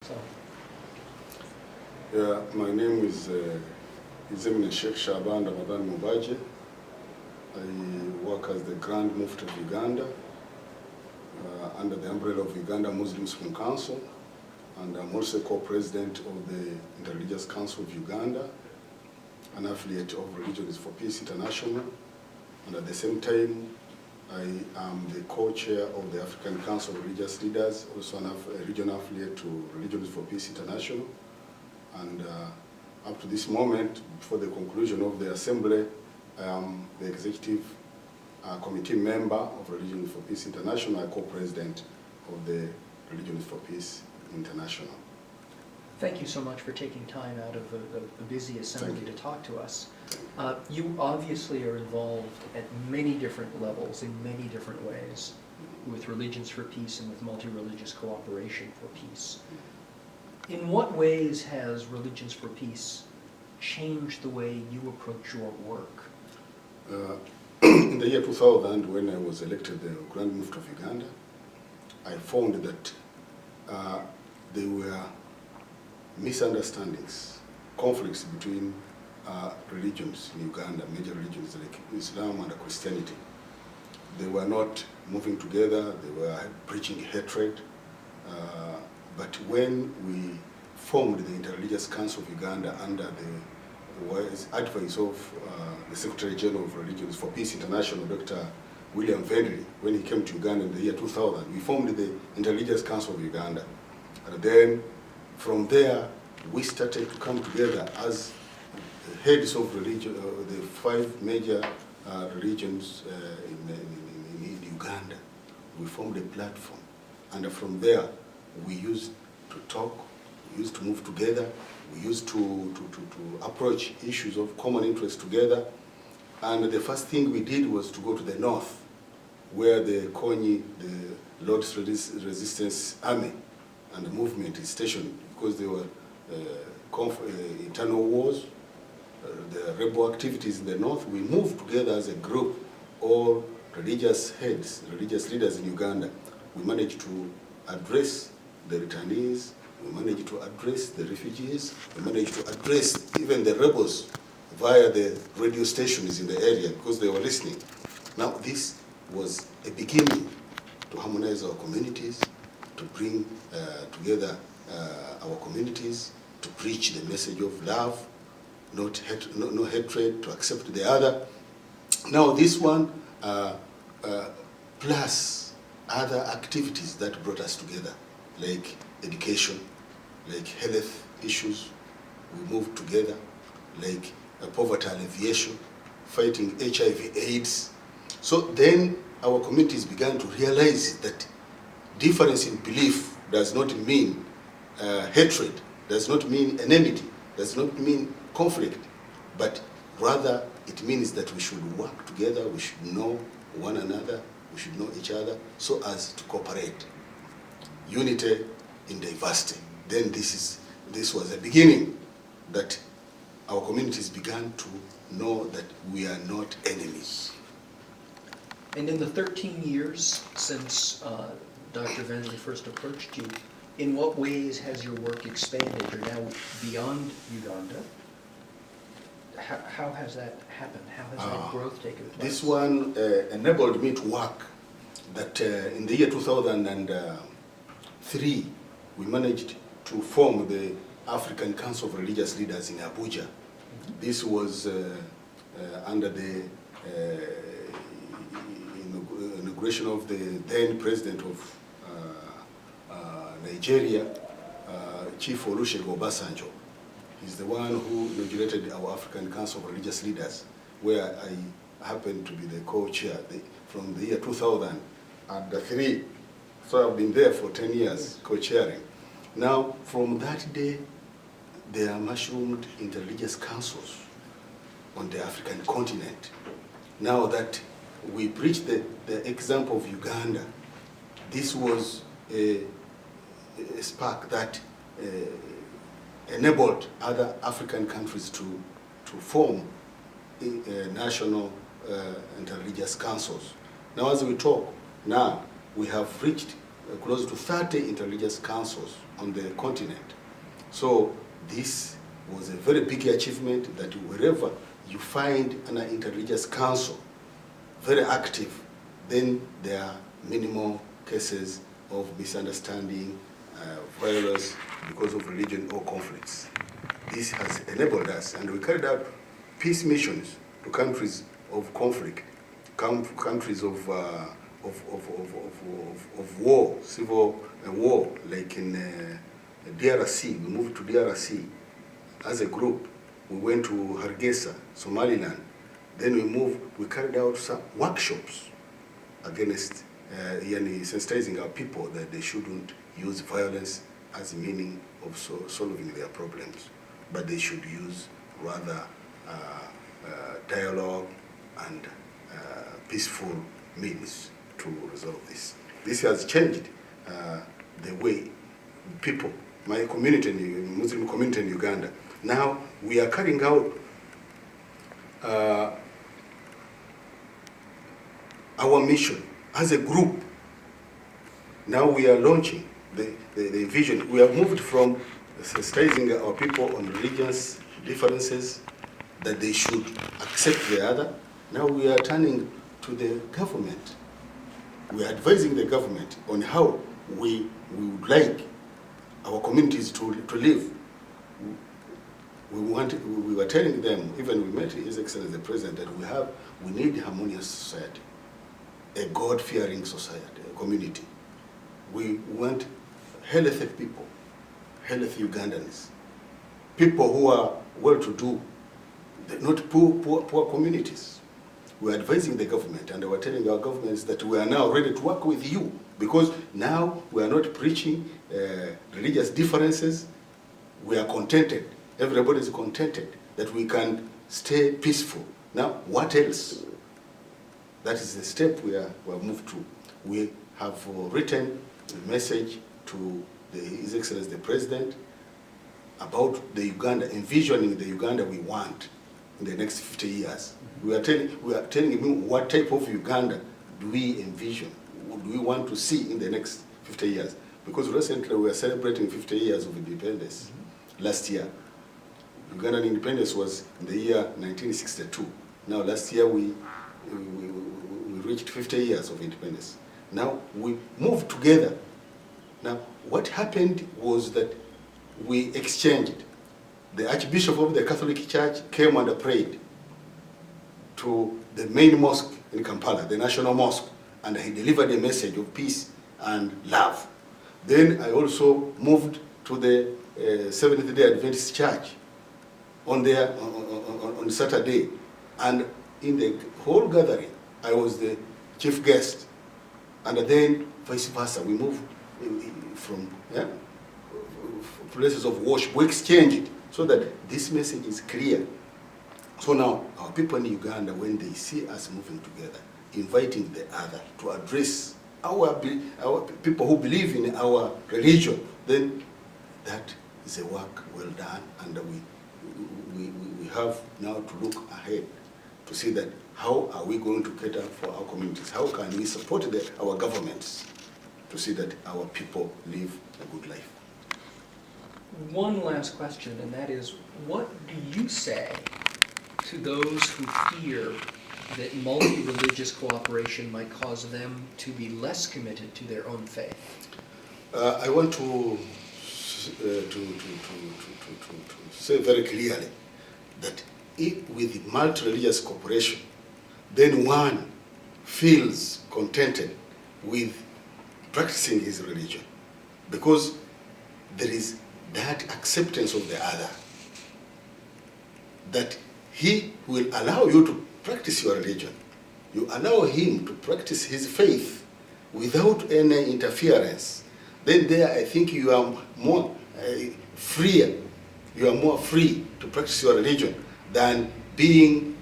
So. Yeah, my name is Sheikh Shaban Ramadhan Mubajje. I work as the Grand Mufti of Uganda under the umbrella of Uganda Muslim Supreme Council, and I'm also co-president of the Interreligious Council of Uganda, an affiliate of Religions for Peace International, and at the same time I am the co-chair of the African Council of Religious Leaders, also a regional affiliate to Religions for Peace International. And up to this moment, before the conclusion of the assembly, I am the executive committee member of Religions for Peace International, co-president of the Religions for Peace International. Thank you so much for taking time out of the busy assembly to talk to us. You obviously are involved at many different levels, in many different ways, with Religions for Peace and with multi-religious cooperation for peace. In what ways has Religions for Peace changed the way you approach your work? In the year 2000, when I was elected the Grand Mufti of Uganda, I found that there were misunderstandings, conflicts between religions in Uganda, major religions like Islam and Christianity. They were not moving together, they were preaching hatred. But when we formed the Interreligious Council of Uganda under the advice of the Secretary General of Religions for Peace International, Dr. William Vendley, when he came to Uganda in the year 2000, we formed the Interreligious Council of Uganda. And then from there, we started to come together as heads of religion, the 5 major religions in Uganda. We formed a platform, and from there, we used to talk, we used to move together, we used to approach issues of common interest together. And the first thing we did was to go to the north, where the Konyi, the Lord's Resistance Army and the movement is stationed, because there were internal wars, the rebel activities in the north. We moved together as a group, all religious heads, religious leaders in Uganda. We managed to address the returnees, we managed to address the refugees, we managed to address even the rebels via the radio stations in the area, because they were listening. Now this was a beginning to harmonize our communities, to bring together our communities, to preach the message of love, no hatred, to accept the other. Now this one, plus other activities that brought us together, like education, like health issues, we moved together, like poverty alleviation, fighting HIV/AIDS. So then our communities began to realize that difference in belief does not mean hatred, does not mean enmity, does not mean conflict, but rather it means that we should work together, we should know one another, we should know each other, so as to cooperate. Unity in diversity. Then this was a beginning that our communities began to know that we are not enemies. And in the 13 years since Dr. Vendley first approached you, in what ways has your work expanded? You're now beyond Uganda. How has that happened? How has that growth taken place? This one enabled me to work that in the year 2003, we managed to form the African Council of Religious Leaders in Abuja. This was under the inauguration of the then president of Nigeria, Chief Olusegun Obasanjo. He's the one who inaugurated our African Council of Religious Leaders, where I happened to be the co-chair from the year 2003. So I've been there for 10 years, co-chairing. Now, from that day, there are mushroomed interreligious councils on the African continent. Now that we preach the example of Uganda, this was a spark that enabled other African countries to form national interreligious councils. Now as we talk, now we have reached close to 30 interreligious councils on the continent. So this was a very big achievement, that wherever you find an interreligious council very active, then there are minimal cases of misunderstanding, violence because of religion or conflicts. This has enabled us, and we carried out peace missions to countries of conflict, countries of war, civil war, like in DRC. We moved to DRC as a group. We went to Hargeisa, Somaliland. Then we carried out some workshops against sensitizing our people that they shouldn't use violence as a meaning of solving their problems, but they should use rather dialogue and peaceful means to resolve this. This has changed the way people, my community, Muslim community in Uganda, now we are carrying out our mission as a group. Now we are launching the vision. We have moved from sensitizing our people on religious differences, that they should accept the other. Now we are turning to the government. We are advising the government on how we would like our communities to live. We were telling them, even we met His Excellency the President, that we need a harmonious society, a God-fearing society, a community. We want healthy people, healthy Ugandans, people who are well-to-do, not poor communities. We are advising the government, and we are telling our governments that we are now ready to work with you, because now we are not preaching religious differences. We are contented. Everybody is contented that we can stay peaceful. Now, what else? That is the step we are moved to. We have written a message to His Excellency the President about the Uganda, envisioning the Uganda we want in the next 50 years. We are telling him what type of Uganda do we envision, do we want to see in the next 50 years. Because recently we are celebrating 50 years of independence. Last year, Ugandan independence was in the year 1962. Now last year we reached 50 years of independence. Now we moved together. Now what happened was that we exchanged. The Archbishop of the Catholic Church came and prayed to the main mosque in Kampala, the national mosque, and he delivered a message of peace and love. Then I also moved to the Seventh-day Adventist Church on Saturday, and in the whole gathering I was the chief guest, and then vice versa. We moved from places of worship. We exchanged so that this message is clear. So now our people in Uganda, when they see us moving together, inviting the other to address our people who believe in our religion, then that is a work well done, and we have now to look ahead to see that how are we going to cater for our communities? How can we support our governments to see that our people live a good life? One last question, and that is, what do you say to those who fear that multi-religious cooperation might cause them to be less committed to their own faith? I want to say very clearly that with multi-religious cooperation, then one feels contented with practicing his religion, because there is that acceptance of the other, that he will allow you to practice your religion. You allow him to practice his faith without any interference. Then there, I think you are more freer. You are more free to practice your religion than being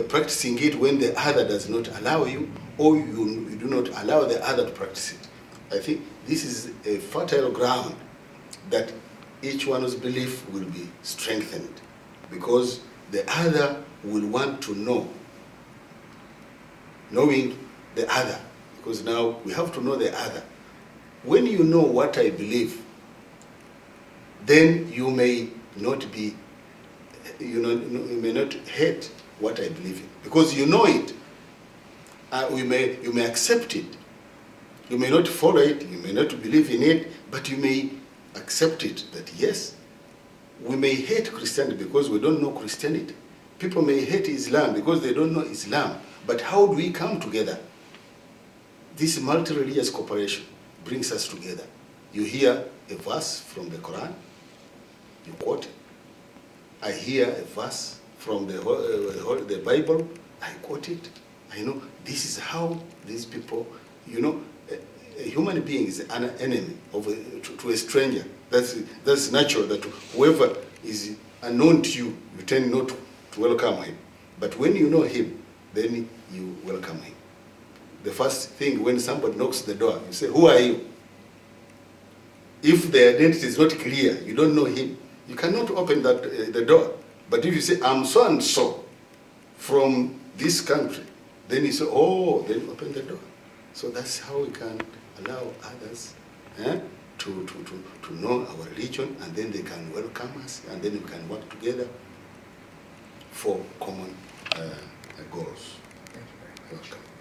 practicing it when the other does not allow you, or you do not allow the other to practice it. I think this is a fertile ground that each one's belief will be strengthened, because the other will want to know, knowing the other, because now we have to know the other. when you know what I believe, then you may not be, you may not hate what I believe in, because you know it. You may accept it. You may not follow it, you may not believe in it, but you may accept it that yes, we may hate Christianity because we don't know Christianity. People may hate Islam because they don't know Islam. But how do we come together? This multi-religious cooperation brings us together. You hear a verse from the Quran, you quote it. I hear a verse from the Bible, I quote it. I know this is how these people, a human being is an enemy to a stranger. That's natural, that whoever is unknown to you, you tend not to welcome him. But when you know him, then you welcome him. The first thing, when somebody knocks the door, you say, who are you? If the identity is not clear, you don't know him, you cannot open the door. But if you say, I'm so and so from this country, then you say, oh, then you open the door. So that's how we can allow others to know our religion, and then they can welcome us, and then we can work together for common goals. Thank you very much. Welcome.